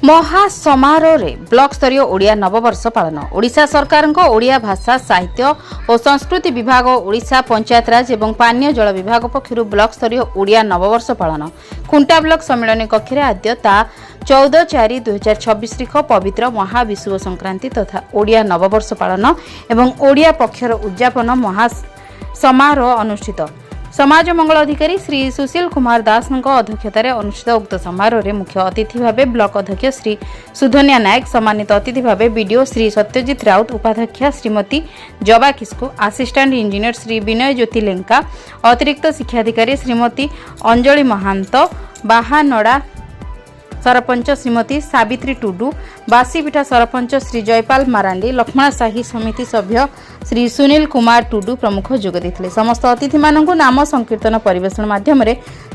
महासमारोह block स्तरीय ओडिया नववर्ष पालन ओडिशा सरकार ओडिया भाषा साहित्य और संस्कृति विभाग ओडिशा पंचायत राज एवं पानीय जल विभाग पक्षर ब्लॉक स्तरीय ओडिया नववर्ष पालन खुंटा ब्लॉक सम्मेलन कक्ष आद्य 14/4/2026 पवित्र महाविषुव संक्रांति तथा ओडिया नववर्ष पालन एवं ओडिया पक्षर उद्यापन महासमारोह अनुष्ठित। समाज मंगल अधिकारी श्री सुशील कुमार दास अध्यक्षतार अनुष्ठित उक्त समारोह में मुख्य अतिथि भाव ब्लॉक अध्यक्ष श्री सुधन्या नायक, सम्मानित अतिथि भाव बीडीओ श्री सत्यजित राउत, उपाध्यक्ष श्रीमती जबा किस्कु, असिस्टेंट इंजीनियर श्री विनय ज्योति लेंका, अतिरिक्त शिक्षाधिकारी श्रीमती अंजलि महांत, बाहानड़ा सरपंच श्रीमती सावित्री टुडू, बासीपिठा सरपंच श्री जयपाल मारांडी, लक्ष्मण साही समिति सभ्य श्री सुनील कुमार टुडू प्रमुख जोग देथिले। समस्त अतिथि मानकु नाम संकीर्तन परिवेषण माध्यम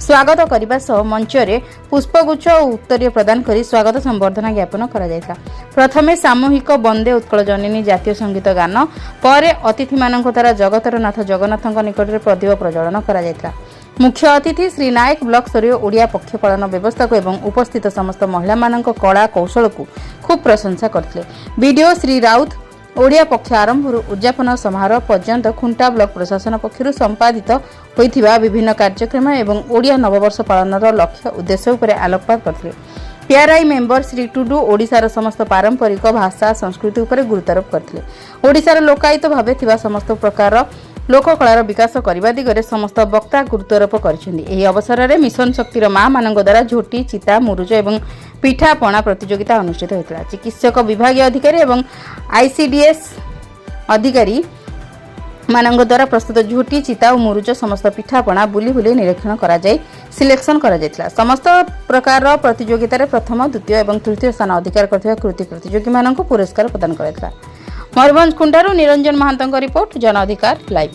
स्वागत करने सह मंच रे पुष्पगुच्छ और उत्तरीय प्रदान करी स्वागत संबर्धना ज्ञापन करा जायता। प्रथमे सामूहिक वंदे उत्कल जननी जातीय संगीत गान पर अतिथि मानक द्वारा जगतर नाथ जगन्नाथ निकट में प्रदीप प्रज्वलन करा जायता। मुख्य अतिथि श्री नायक ब्लॉक स्तरीय ओडिया पक्ष पालन व्यवस्था को एवं उपस्थित समस्त महिला मानक कला कौशल को खूब प्रशंसा करथिले। वीडियो श्री राउत ओडिया पक्ष आरंभ उद्यापन समारोह पर्यंत खुंटा ब्लॉक प्रशासन पक्षर संपादित होइथिबा विभिन्न कार्यक्रम एवं ओडिया नववर्ष पालनर लक्ष्य उद्देश्य उपर आलोकपात करथिले। पीआरआई मेंबर श्री टुडू ओडिशार समस्त पारंपरिक भाषा संस्कृति उपर गुरुत्वारोप करथिले। ओडिशार लोकायत भावे थिबा समस्त प्रकार लोककलार विकास करने दिगरे समस्त वक्ता गुरुत्वारोप कर अवसर में मिशन शक्तिर माँ मान द्वारा झोटी चिता मुरुज और पिठापणा प्रतियोगिता अनुष्ठित होता। चिकित्सक विभाग अधिकारी और आईसीडीएस अधिकारी मान द्वारा प्रस्तुत झोटी चिता और मुरुज समस्त पिठापणा बुली बुली निरीक्षण कर सिलेक्शन कर समस्त प्रकार प्रतियोगितार प्रथम द्वितीय और तृतीय स्थान अधिकार कर कृति प्रतियोगी मान पुरस्कार प्रदान कर। मयूरभंज खुंटारू निरंजन महांत रिपोर्ट, जन अधिकार लाइव।